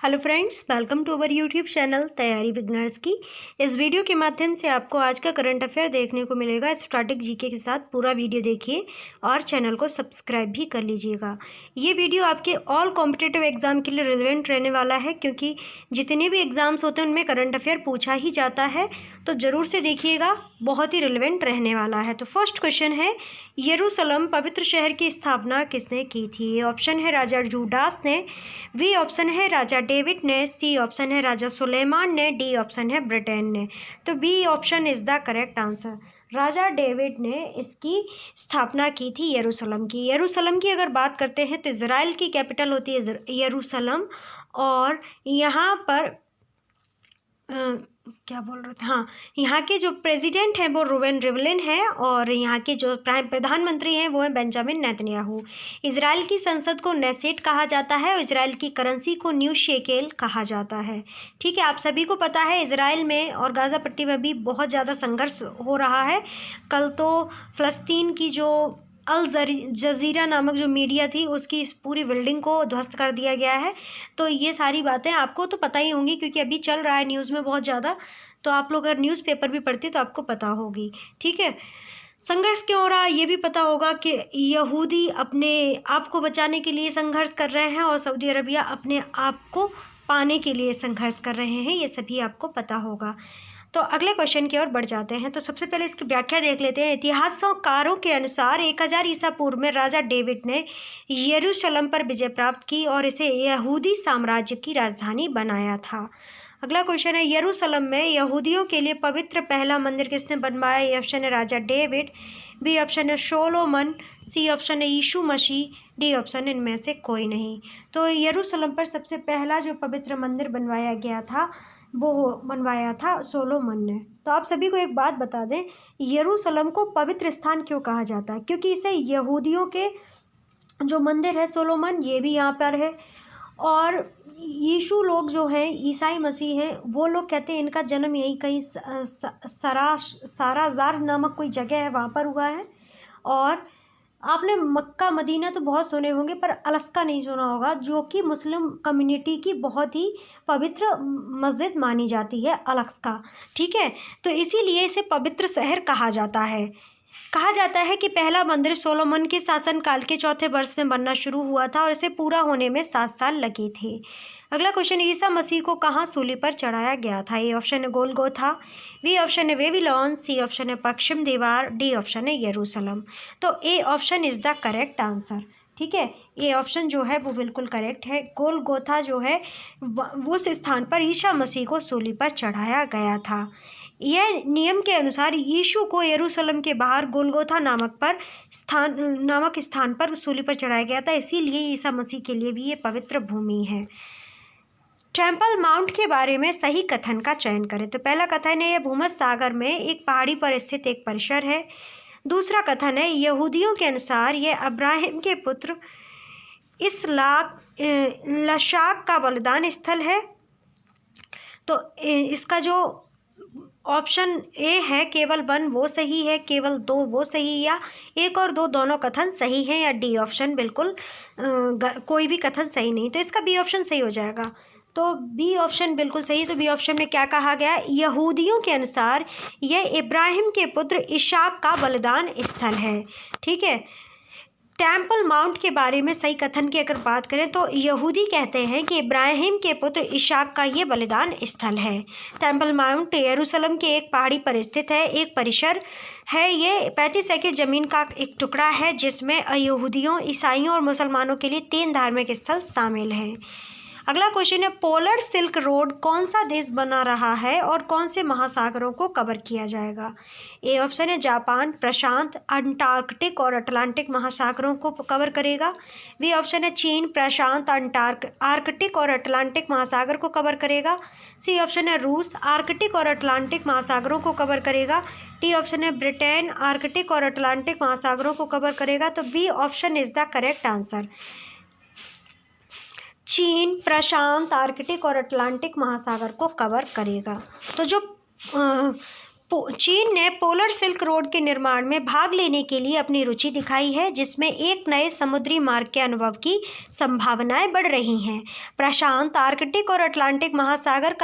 Hello friends, welcome to our YouTube channel तैयारी beginners की। इस वीडियो के माध्यम से आपको आज का करंट अफेयर देखने को मिलेगा। स्टैटिक जीके के साथ पूरा वीडियो देखिए और चैनल को सब्सक्राइब भी कर लीजिएगा। ये वीडियो आपके ऑल कॉम्पिटिटिव एग्जाम के लिए रिलेवेंट रहने वाला है, क्योंकि जितने भी एग्जाम्स होते हैं उनमें करंट अफेयर पूछा ही जाता है, तो ज़रूर से देखिएगा, बहुत ही रिलेवेंट रहने वाला है। तो फर्स्ट क्वेश्चन है, यरूशलेम पवित्र शहर की स्थापना किसने की थी? ए ऑप्शन है राजा जूडास ने, बी ऑप्शन है राजा डेविड ने, सी ऑप्शन है राजा सुलेमान ने, डी ऑप्शन है ब्रिटेन ने। तो B option is the correct answer. राजा डेविड ने इसकी स्थापना की थी यरूशलेम की। यरूशलेम की अगर बात करते हैं तो इज़राइल की कैपिटल होती है यरूशलेम, और यहाँ पर क्या बोल रहे थे, हाँ, यहाँ के जो प्रेसिडेंट हैं वो रूबेन रिवलिन है, और यहाँ के जो प्रधानमंत्री हैं वो हैं बेंजामिन नेतन्याहू। इजराइल की संसद को नेसेट कहा जाता है और इजराइल की करेंसी को न्यू शेकेल कहा जाता है। ठीक है, आप सभी को पता है इजराइल में और गाज़ा पट्टी में भी बहुत ज़्यादा संघर्ष हो रहा है। कल तो फ़लस्तीन की जो अल जज़ीरा नामक जो मीडिया थी उसकी इस पूरी बिल्डिंग को ध्वस्त कर दिया गया है। तो ये सारी बातें आपको तो पता ही होंगी, क्योंकि अभी चल रहा है न्यूज़ में बहुत ज़्यादा। तो आप लोग अगर न्यूज़पेपर भी पढ़ते तो आपको पता होगी। ठीक है, संघर्ष क्यों हो रहा है ये भी पता होगा कि यहूदी अपने आप को बचाने के लिए संघर्ष कर रहे हैं और सऊदी अरबिया अपने आप को पाने के लिए संघर्ष कर रहे हैं, ये सभी आपको पता होगा। तो अगले क्वेश्चन की ओर बढ़ जाते हैं। तो सबसे पहले इसकी व्याख्या देख लेते हैं। इतिहासकारों के अनुसार 1000 ईसा पूर्व में राजा डेविड ने यरूशलेम पर विजय प्राप्त की और इसे यहूदी साम्राज्य की राजधानी बनाया था। अगला क्वेश्चन है, यरूशलेम में यहूदियों के लिए पवित्र पहला मंदिर किसने बनवाया? ए ऑप्शन है राजा डेविड, बी ऑप्शन है सोलोमन, सी ऑप्शन है यीशु मसीह, डी ऑप्शन है इनमें से कोई नहीं। तो यरूशलेम पर सबसे पहला जो पवित्र मंदिर बनवाया गया था वो बनवाया था सोलोमन ने। तो आप सभी को एक बात बता दें, यरूशलेम को पवित्र स्थान क्यों कहा जाता है? क्योंकि इसे यहूदियों के जो मंदिर है सोलोमन, ये भी यहाँ पर है, और यीशु लोग जो हैं, ईसाई मसीह हैं, वो लोग कहते हैं इनका जन्म यहीं कहीं साराजार नामक कोई जगह है, वहाँ पर हुआ है। और आपने मक्का मदीना तो बहुत सुने होंगे, पर अलास्का नहीं सुना होगा, जो कि मुस्लिम कम्युनिटी की बहुत ही पवित्र मस्जिद मानी जाती है, अलास्का। ठीक है, तो इसीलिए इसे पवित्र शहर कहा जाता है। कहा जाता है कि पहला मंदिर सोलोमन के शासनकाल के चौथे वर्ष में बनना शुरू हुआ था और इसे पूरा होने में 7 साल लगे थे। अगला क्वेश्चन, ईसा मसीह को कहाँ सूली पर चढ़ाया गया था? ए ऑप्शन है गोलगोथा, बी ऑप्शन है बेबीलोन, सी ऑप्शन है पश्चिम दीवार, डी ऑप्शन है यरूशलेम। तो A option is the correct answer. ठीक है, ये ऑप्शन जो है वो बिल्कुल करेक्ट है। गोलगोथा जो है उस स्थान पर ईसा मसीह को सूली पर चढ़ाया गया था। यह नियम के अनुसार यीशु को यरूशलेम के बाहर गोलगोथा नामक स्थान पर सूली पर चढ़ाया गया था, इसीलिए ईसा मसीह के लिए भी ये पवित्र भूमि है। टेम्पल माउंट के बारे में सही कथन का चयन करें। तो पहला कथन है, यह भूमध्य सागर में एक पहाड़ी पर स्थित एक परिसर है। दूसरा कथन है, यहूदियों के अनुसार यह अब्राहम के पुत्र लशाक का बलिदान स्थल है। तो इसका जो ऑप्शन ए है केवल 1 वो सही है, केवल 2 वो सही, या 1 और 2 दोनों कथन सही हैं, या डी ऑप्शन बिल्कुल कोई भी कथन सही नहीं। तो इसका बी ऑप्शन सही हो जाएगा। तो बी ऑप्शन बिल्कुल सही। तो बी ऑप्शन में क्या कहा गया? यहूदियों के अनुसार यह इब्राहिम के पुत्र इशाक का बलिदान स्थल है। ठीक है, टेम्पल माउंट के बारे में सही कथन की अगर बात करें तो यहूदी कहते हैं कि इब्राहिम के पुत्र इशाक का ये बलिदान स्थल है। टेम्पल माउंट यरूशलेम के एक पहाड़ी पर स्थित है, एक परिसर है। ये 35 एकड़ ज़मीन का एक टुकड़ा है, जिसमें यहूदियों, ईसाइयों और मुसलमानों के लिए 3 धार्मिक स्थल शामिल हैं। अगला क्वेश्चन है, पोलर सिल्क रोड कौन सा देश बना रहा है और कौन से महासागरों को कवर किया जाएगा? ए ऑप्शन है जापान प्रशांत, अंटार्कटिक और अटलांटिक महासागरों को कवर करेगा। बी ऑप्शन है चीन प्रशांत, आर्कटिक और अटलांटिक महासागर को कवर करेगा। सी ऑप्शन है रूस आर्कटिक और अटलांटिक महासागरों को कवर करेगा। डी ऑप्शन है ब्रिटेन आर्कटिक और अटलांटिक महासागरों को कवर करेगा। तो B option is the correct answer. चीन प्रशांत, आर्कटिक और अटलांटिक महासागर को कवर करेगा। तो जो चीन ने पोलर सिल्क रोड के निर्माण में भाग लेने के लिए अपनी रुचि दिखाई है, जिसमें एक नए समुद्री मार्ग के अनुभव की संभावनाएं बढ़ रही हैं। प्रशांत, आर्कटिक और अटलांटिक महासागर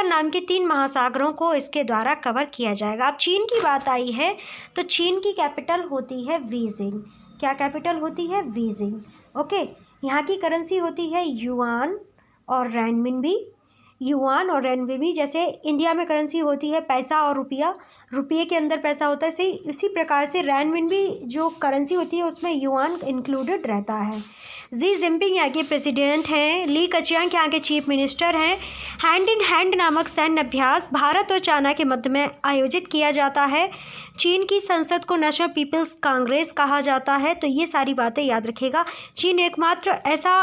नाम के 3 महासागरों को इसके द्वारा कवर किया जाएगा। अब चीन की बात आई है तो चीन की कैपिटल होती है बीजिंग। क्या कैपिटल होती है? बीजिंग। ओके, यहाँ की करेंसी होती है युआन और रेनमिनबी। युआन और रेनमिनबी जैसे इंडिया में करेंसी होती है पैसा और रुपया, रुपये के अंदर पैसा होता है, सही इसी प्रकार से रेनमिनबी जो करेंसी होती है उसमें युआन इंक्लूडेड रहता है। जी जिनपिंग यहाँ के प्रेसिडेंट हैं। ली कचियांग यहाँ के चीफ मिनिस्टर हैं। हैंड इन हैंड नामक सैन्य अभ्यास भारत और चाइना के मध्य में आयोजित किया जाता है। चीन की संसद को नेशनल पीपल्स कांग्रेस कहा जाता है। तो ये सारी बातें याद रखिएगा। चीन एकमात्र ऐसा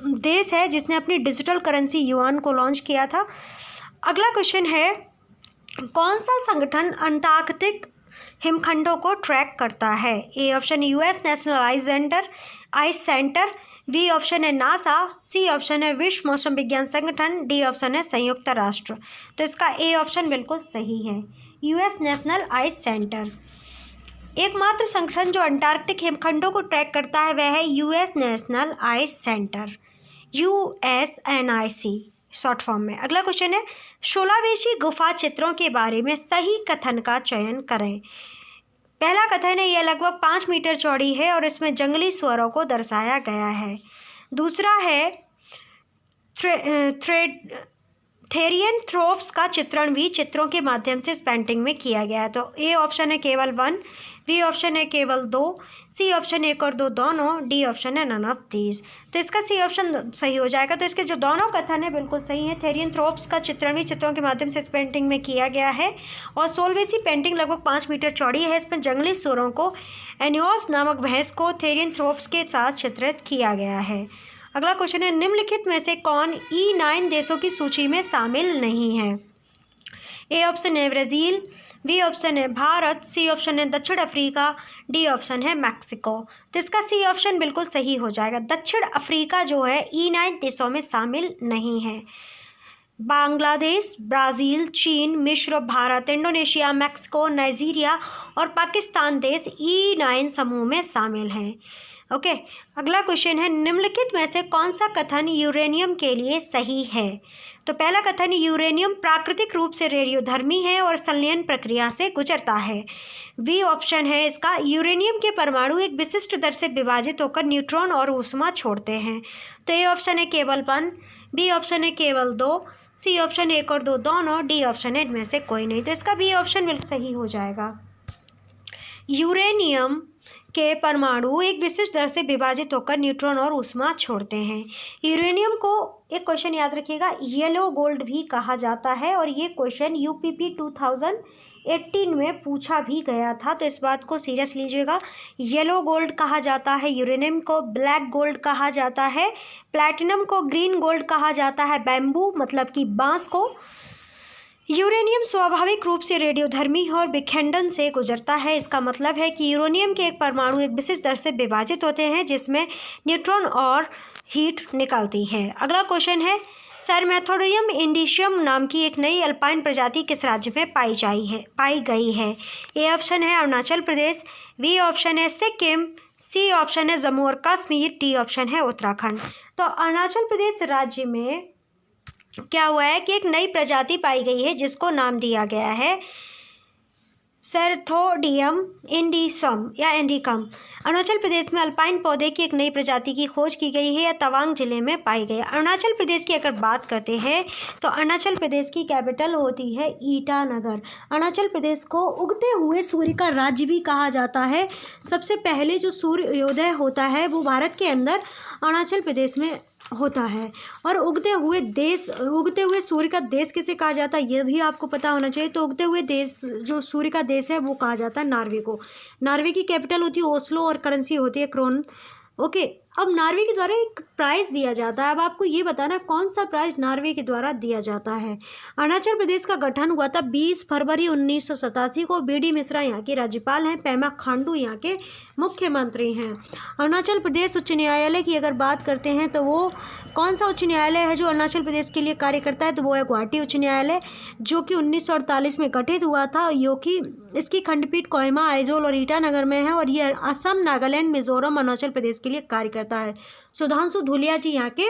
देश है जिसने अपनी डिजिटल करेंसी युआन को लॉन्च किया था। अगला क्वेश्चन है, कौन सा संगठन अंटार्कटिक हिमखंडों को ट्रैक करता है? ए ऑप्शन है US National Ice Center, B option है नासा, सी ऑप्शन है विश्व मौसम विज्ञान संगठन, डी ऑप्शन है संयुक्त राष्ट्र। तो इसका ए ऑप्शन बिल्कुल सही है, यूएस नेशनल आइस सेंटर। एकमात्र संगठन जो अंटार्कटिक हिमखंडों को ट्रैक करता है वह है US National Ice centre, USNIC short form में। अगला क्वेश्चन है, शोलावेशी गुफा चित्रों के बारे में सही कथन का चयन करें। पहला कथन है यह लगभग 5 मीटर चौड़ी है और इसमें जंगली स्वरों को दर्शाया गया है। दूसरा है थेरियनथ्रोप्स का चित्रण भी चित्रों के माध्यम से इस पेंटिंग में किया गया है। तो ए ऑप्शन है केवल 1, बी ऑप्शन है केवल 2, सी ऑप्शन 1 और 2 दोनों, डी ऑप्शन है नन ऑफ दीज। तो इसका सी ऑप्शन सही हो जाएगा। तो इसके जो दोनों कथन है बिल्कुल सही है। थेरियनथ्रोप्स का चित्रण भी चित्रों के माध्यम से इस पेंटिंग में किया गया है और सोलवेसी पेंटिंग लगभग 5 मीटर चौड़ी है। इसमें जंगली सूरों को, एनियोस नामक भैंस को थेरियनथ्रोप्स के साथ चित्रित किया गया है। अगला क्वेश्चन है, निम्नलिखित में से कौन E9 देशों की सूची में शामिल नहीं है? ए ऑप्शन है ब्राज़ील, बी ऑप्शन है भारत, सी ऑप्शन है दक्षिण अफ्रीका, डी ऑप्शन है मैक्सिको। तो इसका सी ऑप्शन बिल्कुल सही हो जाएगा। दक्षिण अफ्रीका जो है E9 देशों में शामिल नहीं है। बांग्लादेश, ब्राज़ील, चीन, मिस्र, भारत, इंडोनेशिया, मैक्सिको, नाइजीरिया और पाकिस्तान देश E9 समूह में शामिल हैं। ओके, अगला क्वेश्चन है, निम्नलिखित में से कौन सा कथन यूरेनियम के लिए सही है? तो पहला कथन, यूरेनियम प्राकृतिक रूप से रेडियोधर्मी है और संलयन प्रक्रिया से गुजरता है। बी ऑप्शन है इसका, यूरेनियम के परमाणु एक विशिष्ट दर से विभाजित होकर न्यूट्रॉन और ऊष्मा छोड़ते हैं। तो ए ऑप्शन है केवल 1, बी ऑप्शन है केवल 2, सी ऑप्शन 1 और 2 दोनों, डी ऑप्शन है इनमें से कोई नहीं। तो इसका बी ऑप्शन बिल्कुल सही हो जाएगा। यूरेनियम के परमाणु एक विशिष्ट दर से विभाजित होकर न्यूट्रॉन और ऊष्मा छोड़ते हैं। यूरेनियम को, एक क्वेश्चन याद रखिएगा, येलो गोल्ड भी कहा जाता है और ये क्वेश्चन UPP 2018 में पूछा भी गया था। तो इस बात को सीरियस लीजिएगा। येलो गोल्ड कहा जाता है यूरेनियम को, ब्लैक गोल्ड कहा जाता है, प्लैटिनम को ग्रीन गोल्ड कहा जाता है, बैम्बू मतलब कि बांस को। यूरेनियम स्वाभाविक रूप से रेडियोधर्मी और विखंडन से गुजरता है। इसका मतलब है कि यूरेनियम के एक परमाणु एक विशिष्ट दर से विभाजित होते हैं जिसमें न्यूट्रॉन और हीट निकलती है। अगला क्वेश्चन है, सरमेथोरियम इंडिशियम नाम की एक नई अल्पाइन प्रजाति किस राज्य में पाई गई है? ए ऑप्शन है अरुणाचल प्रदेश, बी ऑप्शन है सिक्किम, सी ऑप्शन है जम्मू और कश्मीर, डी ऑप्शन है उत्तराखंड। तो अरुणाचल प्रदेश राज्य में क्या हुआ है कि एक नई प्रजाति पाई गई है जिसको नाम दिया गया है सेरथोडियम इंडिसम या इंडिकम। अरुणाचल प्रदेश में अल्पाइन पौधे की एक नई प्रजाति की खोज की गई है या तवांग जिले में पाई गई है। अरुणाचल प्रदेश की अगर बात करते हैं तो अरुणाचल प्रदेश की कैपिटल होती है ईटानगर। अरुणाचल प्रदेश को उगते हुए सूर्य का राज्य भी कहा जाता है। सबसे पहले जो सूर्योदय होता है वो भारत के अंदर अरुणाचल प्रदेश में होता है। और उगते हुए सूर्य का देश किसे कहा जाता है ये भी आपको पता होना चाहिए। तो उगते हुए देश, जो सूर्य का देश है, वो कहा जाता है नॉर्वे को। नॉर्वे की कैपिटल होती है ओस्लो और करेंसी होती है क्रोन। ओके, अब नॉर्वे के द्वारा एक प्राइज़ दिया जाता है। अब आपको ये बताना कौन सा प्राइज़ नॉर्वे के द्वारा दिया जाता है। अरुणाचल प्रदेश का गठन हुआ था 20 फरवरी 1987 को। बी.डी. मिश्रा यहाँ के राज्यपाल हैं। पेमा खांडू यहाँ के मुख्यमंत्री हैं। अरुणाचल प्रदेश उच्च न्यायालय की अगर बात करते हैं तो वो कौन सा उच्च न्यायालय है जो अरुणाचल प्रदेश के लिए कार्य करता है, तो वो है गुवाहाटी उच्च न्यायालय, जो कि 1948 में गठित हुआ था। यो कि इसकी खंडपीठ कोहिमा, आइजोल और ईटानगर में है और ये असम, नागालैंड, मिजोरम, अरुणाचल प्रदेश के लिए कार्य करता है। सुधांशु धूलिया जी यहाँ के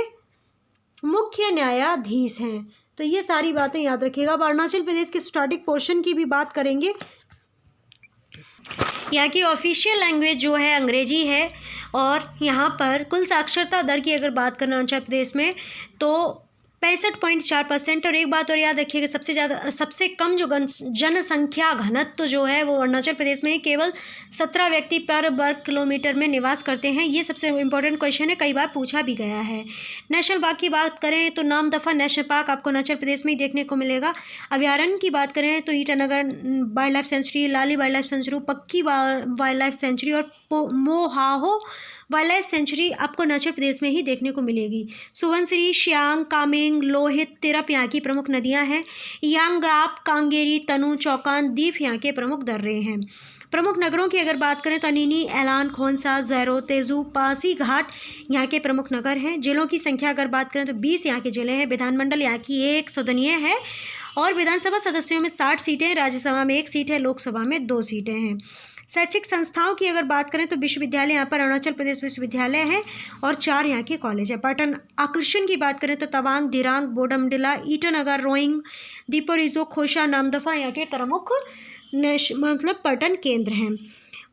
मुख्य न्यायाधीश हैं। तो ये सारी बातें याद रखिएगा। अब अरुणाचल प्रदेश के स्टैटिक पोर्शन की भी बात करेंगे। यहाँ की ऑफिशियल लैंग्वेज जो है अंग्रेजी है और यहाँ पर कुल साक्षरता दर की अगर बात करें अरुणाचल प्रदेश में तो 65.4%। और एक बात और याद रखिएगा, सबसे कम जो जनसंख्या घनत्व जो है वो अरुणाचल प्रदेश में केवल 17 व्यक्ति पर वर्ग किलोमीटर में निवास करते हैं। ये सबसे इम्पोर्टेंट क्वेश्चन है, कई बार पूछा भी गया है। नेशनल पार्क की बात करें तो नामदफा नेशनल पार्क आपको अरुणाचल प्रदेश में ही देखने को मिलेगा। अभयारण्य की बात करें तो ईटानगर वाइल्ड लाइफ सेंचुरी, लाली वाइल्ड लाइफ सेंचुरी, पक्की वाइल्ड लाइफ सेंचुरी और मोहाहो वाइल्ड लाइफ सेंचुरी आपको अरुणाचल प्रदेश में ही देखने को मिलेगी। सुबनसिरी, सियांग, कामेंग, लोहित, तिरप यहाँ की प्रमुख नदियाँ हैं। यांगाप, कांगेरी, तनु, चौकान, दीप यहाँ के प्रमुख दर्रे हैं। प्रमुख नगरों की अगर बात करें तो अनिनी, एलान, खोंसा, ज़ैरो, तेजू, पासीघाट यहाँ के प्रमुख नगर हैं। जिलों की संख्या अगर बात करें तो 20 यहाँ के जिले हैं। विधानमंडल यहाँ की 1 सदनीय है और विधानसभा सदस्यों में 60 सीटें, राज्यसभा में 1 सीट है, लोकसभा में 2 सीटें हैं। शैक्षिक संस्थाओं की अगर बात करें तो विश्वविद्यालय यहाँ पर अरुणाचल प्रदेश विश्वविद्यालय है और 4 यहाँ के कॉलेज है। पर्यटन आकर्षण की बात करें तो तवांग, दिरांग, बोडमडिला, ईटानगर, रोइंग, दीपोरिजो, खोशा, नामदफा यहाँ के प्रमुख पर्यटन केंद्र हैं।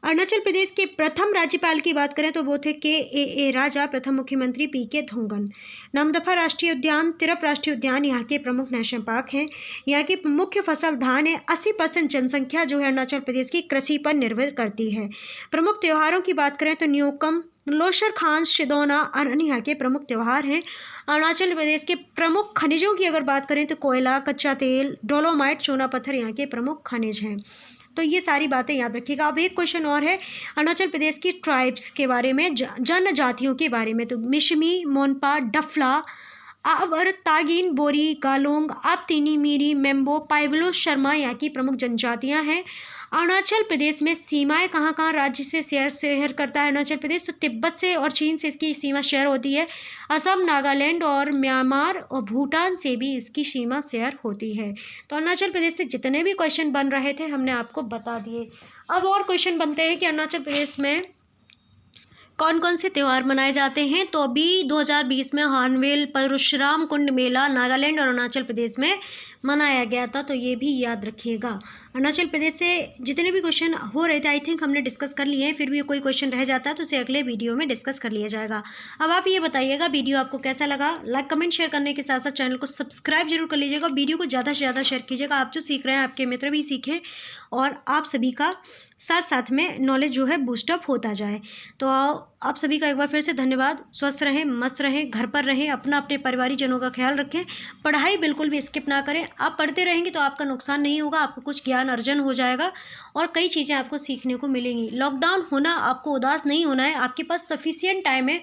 अरुणाचल प्रदेश के प्रथम राज्यपाल की बात करें तो वो थे के राजा, प्रथम मुख्यमंत्री पी.के. थोंगन। नामदफा राष्ट्रीय उद्यान, तिरप राष्ट्रीय उद्यान यहाँ के प्रमुख नेशनल पार्क हैं। यहाँ की मुख्य फसल धान है। 80% जनसंख्या जो है अरुणाचल प्रदेश की कृषि पर निर्भर करती है। प्रमुख त्योहारों की बात करें तो न्योकम, लोशर खान, शिदौना, अरन यहाँ के प्रमुख त्यौहार हैं। अरुणाचल प्रदेश के प्रमुख खनिजों की अगर बात करें तो कोयला, कच्चा तेल, डोलोमाइट, चूना पत्थर यहाँ के प्रमुख खनिज हैं। तो ये सारी बातें याद रखिएगा। अब एक क्वेश्चन और है अरुणाचल प्रदेश की ट्राइब्स के बारे में, जनजातियों के बारे में। तो मिशमी, मोनपा, डफला, आवर, तागिन, बोरी, गालोंग, आपतीनी, मीरी, मेम्बो, पाइवलो, शर्मा यहाँ की प्रमुख जनजातियाँ हैं। अरुणाचल प्रदेश में सीमाएं कहाँ राज्य से शेयर करता है अरुणाचल प्रदेश, तो तिब्बत से और चीन से इसकी सीमा शेयर होती है। असम, नागालैंड और म्यांमार और भूटान से भी इसकी सीमा शेयर होती है। तो अरुणाचल प्रदेश से जितने भी क्वेश्चन बन रहे थे हमने आपको बता दिए। अब और क्वेश्चन बनते हैं कि अरुणाचल प्रदेश में कौन कौन से त्यौहार मनाए जाते हैं। तो अभी 2020 में हॉर्नबिल, परशुराम कुंड मेला नागालैंड और अरुणाचल प्रदेश में मनाया गया था। तो ये भी याद रखिएगा। अरुणाचल प्रदेश से जितने भी क्वेश्चन हो रहे थे आई थिंक हमने डिस्कस कर लिए हैं। फिर भी कोई क्वेश्चन रह जाता है तो उसे अगले वीडियो में डिस्कस कर लिया जाएगा। अब आप ये बताइएगा वीडियो आपको कैसा लगा। लाइक, कमेंट, शेयर करने के साथ साथ चैनल को सब्सक्राइब जरूर कर लीजिएगा। वीडियो को ज़्यादा से ज़्यादा शेयर कीजिएगा। आप जो सीख रहे हैं आपके मित्र भी सीखें और आप सभी का साथ साथ में नॉलेज जो है बूस्टअप होता जाए। तो आप सभी का एक बार फिर से धन्यवाद। स्वस्थ रहें, मस्त रहें, घर पर रहें, अपना अपने परिवारीजनों का ख्याल रखें। पढ़ाई बिल्कुल भी स्किप ना करें। आप पढ़ते रहेंगे तो आपका नुकसान नहीं होगा, आपको कुछ ज्ञान अर्जन हो जाएगा और कई चीज़ें आपको सीखने को मिलेंगी। लॉकडाउन होना, आपको उदास नहीं होना है। आपके पास सफिशिएंट टाइम है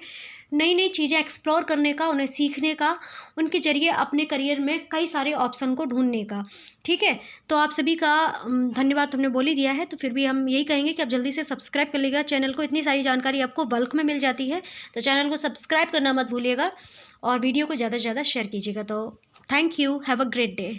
नई नई चीज़ें एक्सप्लोर करने का, उन्हें सीखने का, उनके जरिए अपने करियर में कई सारे ऑप्शन को ढूंढने का। ठीक है, तो आप सभी का धन्यवाद हमने बोल ही दिया है। तो फिर भी हम यही कहेंगे कि आप जल्दी से सब्सक्राइब कर लीजिएगा चैनल को। इतनी सारी जानकारी आपको बल्क में मिल जाती है, तो चैनल को सब्सक्राइब करना मत भूलिएगा और वीडियो को ज़्यादा से ज़्यादा शेयर कीजिएगा। तो thank you, have a great day.